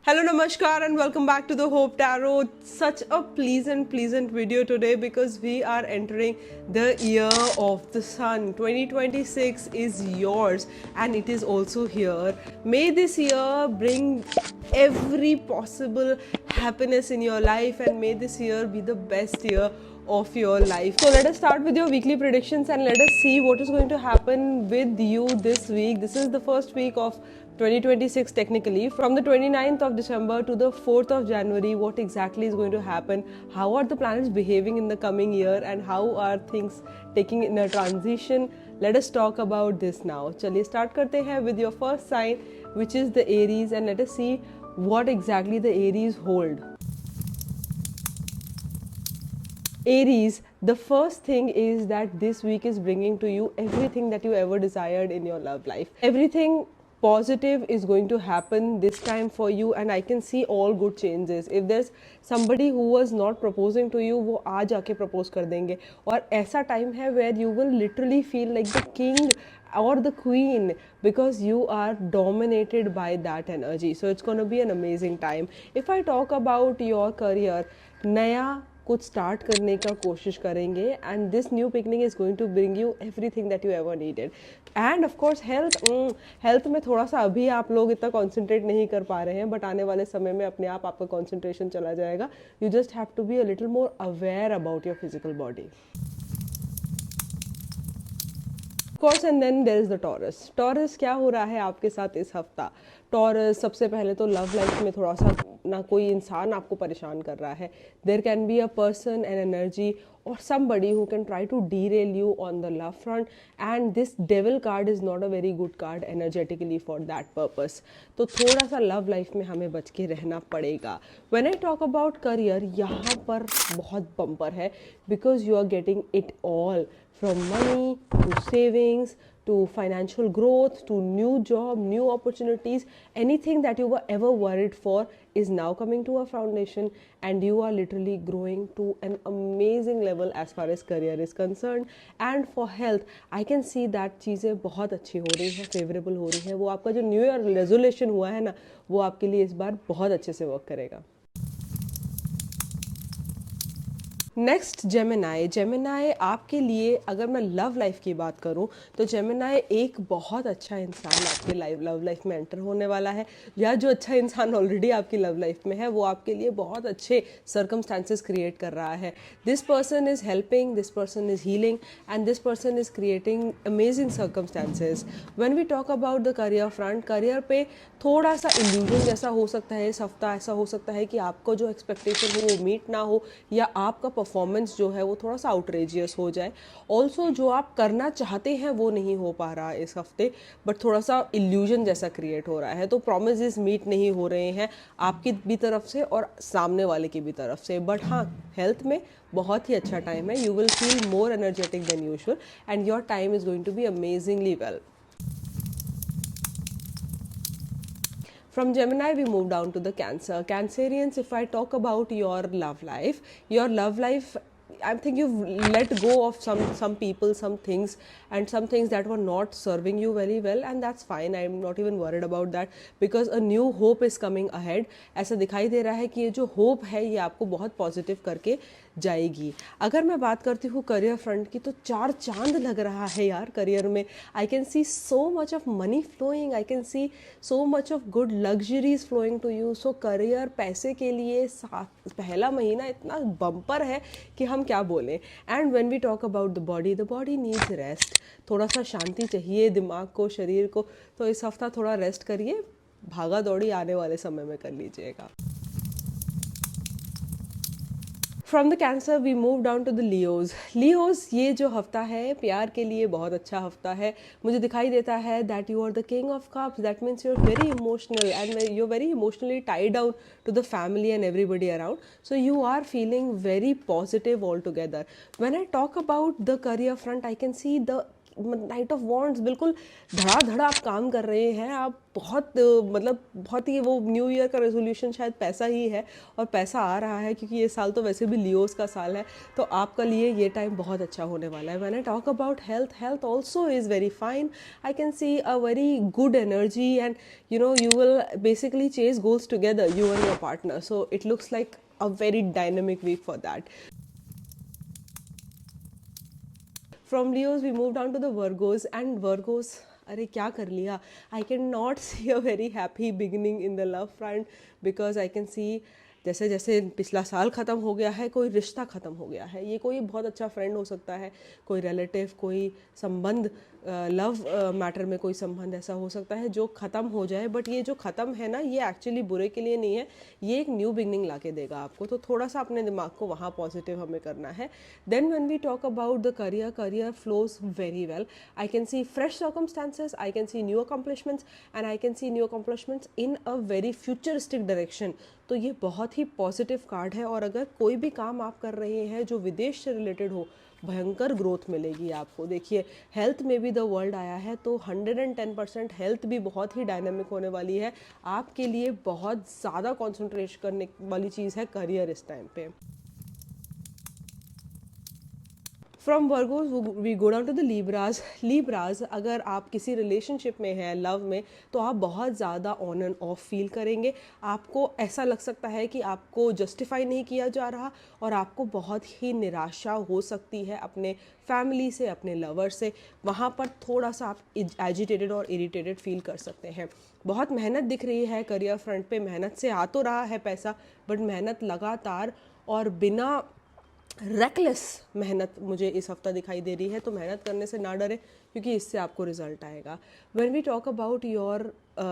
Hello, Namaskar, and welcome back to the Hope Tarot. Such a pleasant video today because we are entering the year of the sun. 2026 is yours and it is also here. May this year bring every possible happiness in your life, and may this year be the best year of your life. So let us start with your weekly predictions and let us see what is going to happen with you this week. This is the first week of 2026 technically, from the 29th of December to the 4th of January. What exactly is going to happen? How are the planets behaving in the coming year, and how are things taking in a transition? Let us talk about this now. चलिए start करते हैं with your first sign, which is the Aries, and let us see what exactly the Aries hold. Aries, the first thing is that this week is bringing to you everything that you ever desired in your love life. Everything positive is going to happen this time for you, and I can see all good changes. If there's somebody who was not proposing to you, वो आज आके propose कर देंगे, और ऐसा time है where you will literally feel like the king or the queen because you are dominated by that energy. So it's going to be an amazing time. If I talk about your career, नया कुछ start करने का कोशिश करेंगे, and this new beginning is going to bring you everything that you ever needed. And of course health में थोड़ा सा अभी आप लोग इतना कॉन्सेंट्रेट नहीं कर पा रहे हैं, बट आने वाले समय में अपने आप आपका कॉन्सेंट्रेशन चला जाएगा. You just have to be a little more aware about your physical body. Course and then there is the Taurus. Taurus क्या हो रहा है आपके साथ इस हफ्ता? टॉरस, सबसे पहले तो लव लाइफ में थोड़ा सा ना कोई इंसान आपको परेशान कर रहा है. There can be a person an energy or somebody who can try to derail you on the love front, and this devil card is not a very good card energetically for that purpose. तो थोड़ा सा love life में हमें बच के रहना पड़ेगा. When I talk about career, यहाँ पर बहुत बम्पर है because you are getting it all, from money to savings to financial growth to new job, new opportunities. Anything that you were ever worried for is now coming to a foundation, and you are literally growing to an amazing level as far as career is concerned. And for health, I can see that चीज़ें बहुत अच्छी हो रही हैं, favourable हो रही हैं. वो आपका जो न्यू ईयर रेजोल्यूशन हुआ है ना, वो आपके लिए इस बार बहुत अच्छे से वर्क करेगा. Next Gemini. जेमिनाई आपके लिए, अगर मैं लव लाइफ की बात करूं तो जेमिनाई एक बहुत अच्छा इंसान आपके लव लाइफ में एंटर होने वाला है, या जो अच्छा इंसान ऑलरेडी आपकी लव लाइफ में है वो आपके लिए बहुत अच्छे सर्कमस्टांसेस क्रिएट कर रहा है. This person is helping, this person is healing, and this person is creating amazing circumstances. When we talk about the career front, career पे थोड़ा सा इल्यूजन जैसा हो सकता है इस हफ्ता. ऐसा हो सकता है कि आपको जो एक्सपेक्टेशन हो वो मीट ना हो, या आपका परफॉर्मेंस जो है वो थोड़ा सा आउटरेजियस हो जाए. ऑल्सो जो आप करना चाहते हैं वो नहीं हो पा रहा इस हफ्ते, बट थोड़ा सा इल्यूजन जैसा क्रिएट हो रहा है. तो प्रोमिसेस मीट नहीं हो रहे हैं आपकी भी तरफ से और सामने वाले की भी तरफ से. बट हाँ, हेल्थ में बहुत ही अच्छा टाइम है. You will feel more energetic than usual, and your time is going to be amazingly well. From Gemini, we move down to the Cancer. Cancerians, if I talk about your love life, I think you've let go of some people, some things, and some things that were not serving you very well, and that's fine. I'm not even worried about that because a new hope is coming ahead. ऐसा दिखाई दे रहा है कि ये जो hope है ये आपको बहुत पॉजिटिव करके जाएगी. अगर मैं बात करती हूँ करियर फ्रंट की, तो चार चांद लग रहा है यार करियर में. I can see so much of money flowing, I can see so much of good luxuries flowing to you. So career, पैसे के लिए पहला महीना इतना बम्पर है कि हम क्या बोलें. And when we talk about the body needs rest. थोड़ा सा शांति चाहिए दिमाग को, शरीर को. तो इस हफ्ता थोड़ा रेस्ट करिए, भागा दौड़ी आने वाले समय में कर लीजिएगा. From the Cancer we move down to the Leos. Leos, ये जो हफ्ता है प्यार के लिए बहुत अच्छा हफ्ता है. मुझे दिखाई देता है that you are the king of cups. That means you are very emotional and you are very emotionally tied down to the family and everybody around. So you are feeling very positive altogether. When I talk about the career front, I can see the night of wands, बिल्कुल धड़ाधड़ आप काम कर रहे हैं, आप बहुत मतलब बहुत ही वो न्यू ईयर का रेजोल्यूशन शायद पैसा ही है, और पैसा आ रहा है क्योंकि ये साल तो वैसे भी लियोस का साल है, तो आपका लिए ये टाइम बहुत अच्छा होने वाला है. When I talk about health, health also is very fine. I can C a very good energy, and you will basically chase goals together, you and your partner, so it looks like a very dynamic week for that. From Leos we move down to the Virgos, and Virgos, अरे क्या कर लिया, I can not see a very happy beginning in the love front, because I can see जैसे जैसे पिछला साल ख़त्म हो गया है, कोई रिश्ता ख़त्म हो गया है. ये कोई बहुत अच्छा फ्रेंड हो सकता है, कोई रिलेटिव, कोई संबंध, लव मैटर में कोई संबंध ऐसा हो सकता है जो ख़त्म हो जाए. बट ये जो ख़त्म है ना, ये एक्चुअली बुरे के लिए नहीं है, ये एक न्यू बिगनिंग ला के देगा आपको. तो थोड़ा सा अपने दिमाग को वहाँ पॉजिटिव हमें करना है. Then when we talk about the career, career flows very well. I can see fresh circumstances, I can see new accomplishments, and I can see new accomplishments in a very futuristic direction. तो ये बहुत ही positive card है, और अगर कोई भी काम आप कर रहे हैं जो विदेश से रिलेटेड हो, भयंकर ग्रोथ मिलेगी आपको. देखिए हेल्थ में भी द वर्ल्ड आया है, तो 110% हेल्थ भी बहुत ही डायनामिक होने वाली है आपके लिए. बहुत ज़्यादा कॉन्सेंट्रेट करने वाली चीज़ है करियर इस टाइम पे. From Virgos we go down to the Libras. Libras, अगर आप किसी रिलेशनशिप में हैं, लव में, तो आप बहुत ज़्यादा ऑन एंड ऑफ फील करेंगे. आपको ऐसा लग सकता है कि आपको जस्टिफाई नहीं किया जा रहा, और आपको बहुत ही निराशा हो सकती है अपने फैमिली से, अपने लवर से. वहाँ पर थोड़ा सा आप एजिटेटेड और इरिटेटेड फील कर सकते हैं. बहुत मेहनत दिख रही है करियर फ्रंट पे, मेहनत से आ तो रहा है पैसा, बट मेहनत लगातार और बिना रेकलेस मेहनत मुझे इस हफ्ता दिखाई दे रही है. तो मेहनत करने से ना डरे, क्योंकि इससे आपको रिजल्ट आएगा. When we talk about your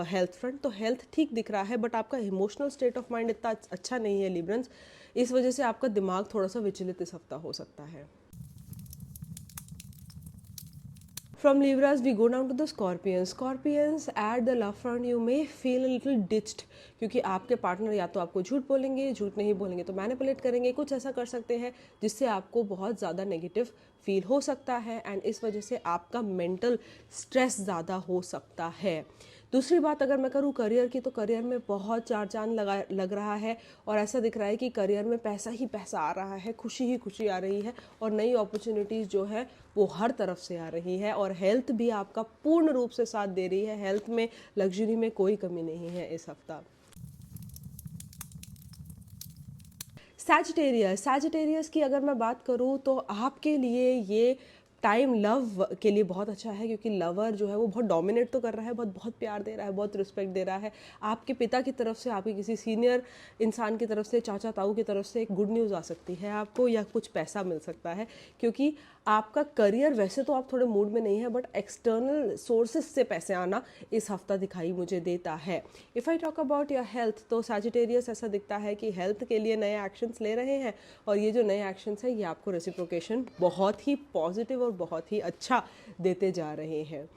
health front, तो हेल्थ ठीक दिख रहा है, बट आपका इमोशनल स्टेट ऑफ माइंड इतना अच्छा नहीं है लिब्रंस. इस वजह से आपका दिमाग थोड़ा सा विचलित इस हफ्ता हो सकता है. From Libras, we go down to the Scorpions. Scorpions, at the love front, you may feel a little ditched, क्योंकि आपके पार्टनर या तो आपको झूठ बोलेंगे, झूठ नहीं बोलेंगे तो मैनिपुलेट करेंगे, कुछ ऐसा कर सकते हैं जिससे आपको बहुत ज़्यादा नेगेटिव फील हो सकता है, एंड इस वजह से आपका मेंटल स्ट्रेस ज़्यादा हो सकता है. दूसरी बात अगर मैं करूँ करियर की, तो करियर में बहुत चार चांद लग रहा है, और ऐसा दिख रहा है कि करियर में पैसा ही पैसा आ रहा है, खुशी ही खुशी आ रही है, और नई अपॉर्चुनिटीज़ जो है वो हर तरफ से आ रही है. और हेल्थ भी आपका पूर्ण रूप से साथ दे रही है, हेल्थ में, लग्जरी में कोई कमी नहीं है इस हफ्ता. सैजिटेरियस, सैजिटेरियस की अगर मैं बात करूँ, तो आपके लिए ये टाइम लव के लिए बहुत अच्छा है, क्योंकि लवर जो है वो बहुत डोमिनेट तो कर रहा है, बहुत प्यार दे रहा है, बहुत रिस्पेक्ट दे रहा है. आपके पिता की तरफ से, आपके किसी सीनियर इंसान की तरफ से, चाचा ताऊ की तरफ से एक गुड न्यूज़ आ सकती है आपको, या कुछ पैसा मिल सकता है. क्योंकि आपका करियर, वैसे तो आप थोड़े मूड में नहीं है, बट एक्सटर्नल सोर्सेज से पैसे आना इस हफ्ता दिखाई मुझे देता है. If I talk about your health, तो सैजिटेरियस ऐसा दिखता है कि हेल्थ के लिए नए एक्शंस ले रहे हैं, और ये जो नए एक्शंस है ये आपको रेसिप्रोकेशन बहुत ही पॉजिटिव और बहुत ही अच्छा देते जा रहे हैं.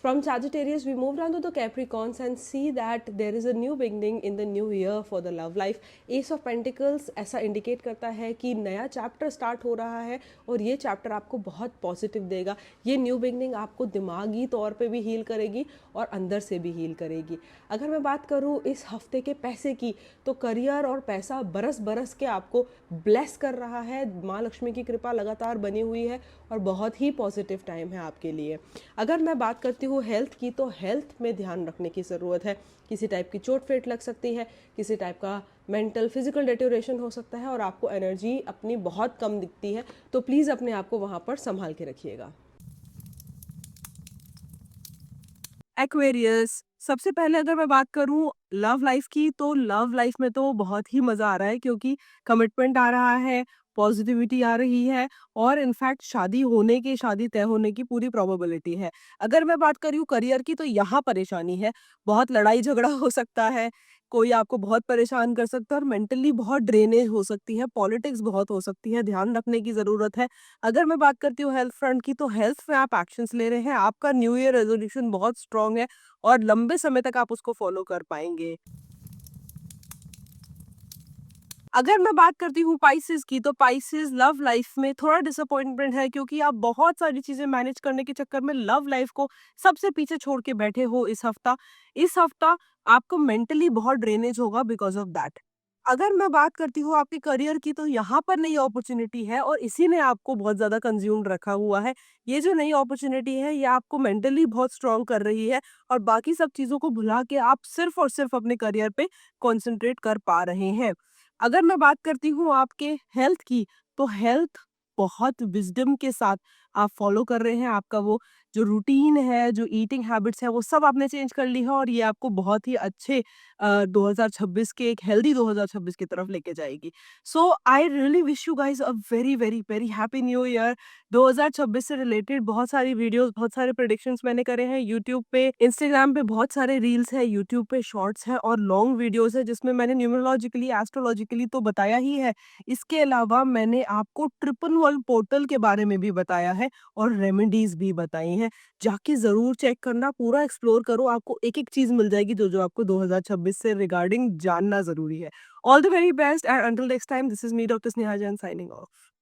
From Sagittarius, we move down to the Capricorns and see that there is a new beginning in the new year for the love life. Ace of Pentacles ऐसा इंडिकेट करता है कि नया चैप्टर स्टार्ट हो रहा है, और ये चैप्टर आपको बहुत पॉजिटिव देगा. ये न्यू बिगनिंग आपको दिमागी तौर पे भी हील करेगी और अंदर से भी हील करेगी. अगर मैं बात करूँ इस हफ्ते के पैसे की, तो करियर और पैसा बरस बरस के आपको ब्लेस कर रहा है. माँ लक्ष्मी की कृपा लगातार बनी हुई है, और बहुत ही पॉजिटिव टाइम है आपके लिए. अगर मैं बात करती हूँ हेल्थ की, तो हेल्थ में ध्यान रखने की ज़रूरत है. किसी टाइप की चोट फेट लग सकती है, किसी टाइप का मेंटल फिजिकल डेटोरेशन हो सकता है, और आपको एनर्जी अपनी बहुत कम दिखती है, तो प्लीज़ अपने आप को वहाँ पर संभाल के रखिएगा. एक्वेरियस, सबसे पहले अगर मैं बात करूँ लव लाइफ की, तो लव लाइफ में तो बहुत ही मज़ा आ रहा है, क्योंकि कमिटमेंट आ रहा है, पॉजिटिविटी आ रही है, और इनफैक्ट शादी तय होने की पूरी प्रोबेबिलिटी है. अगर मैं बात करूँ करियर की, तो यहाँ परेशानी है, बहुत लड़ाई झगड़ा हो सकता है, कोई आपको बहुत परेशान कर सकता है, और मेंटली बहुत ड्रेनेज हो सकती है, पॉलिटिक्स बहुत हो सकती है, ध्यान रखने की ज़रूरत है. अगर मैं बात करती हूँ हेल्थ फ्रंट की, तो हेल्थ में आप एक्शंस ले रहे हैं, आपका न्यू ईयर रेज़ोल्यूशन बहुत स्ट्रॉन्ग है, और लंबे समय तक आप उसको फॉलो कर पाएँगे. अगर मैं बात करती हूँ पाइसेस की, तो पाइसेस लव लाइफ में थोड़ा डिसअपॉइंटमेंट है, क्योंकि आप बहुत सारी चीजें मैनेज करने के चक्कर में लव लाइफ को सबसे पीछे छोड़ के बैठे हो इस हफ्ता। इस हफ्ता आपको मेंटली बहुत ड्रेनेज होगा बिकॉज ऑफ दैट। अगर मैं बात करती हूँ आपके करियर की, तो यहाँ पर नई अपॉर्चुनिटी है और इसी ने आपको बहुत ज्यादा कंज्यूम रखा हुआ है। ये जो नई अपॉर्चुनिटी है, ये आपको मेंटली बहुत स्ट्रांग कर रही है और बाकी सब चीजों को भुला के आप सिर्फ और सिर्फ अपने करियर पे कॉन्सेंट्रेट कर पा रहे हैं। अगर मैं बात करती हूँ आपके हेल्थ की, तो हेल्थ बहुत विज़डम के साथ आप फ़ॉलो कर रहे हैं। आपका वो जो रूटीन है, जो ईटिंग हैबिट्स है, वो सब आपने चेंज कर ली है और ये आपको बहुत ही अच्छे 2026 के एक हेल्दी 2026 की तरफ लेके जाएगी। So I really wish you guys a very, very, very happy new year. 2026 से रिलेटेड बहुत सारी वीडियोज़, बहुत सारे प्रेडिक्शंस मैंने करे हैं यूट्यूब पे, इंस्टाग्राम पे बहुत सारे रील्स हैं, यूट्यूब पे शॉर्ट्स हैं और लॉन्ग वीडियोज़ हैं, जिसमें मैंने न्यूमरोलॉजिकली, एस्ट्रोलॉजिकली तो बताया ही है। इसके अलावा मैंने आपको ट्रिपल वन पोर्टल के बारे में भी बताया है और रेमेडीज़ भी बताई हैं। जाके ज़रूर चेक करना, पूरा एक्सप्लोर करो, आपको एक-एक चीज़ मिल जाएगी जो-जो आपको 2026 से रिगार्डिंग जानना ज़रूरी है। All the very best and until next time, this is me doctor Sneha Jain signing off.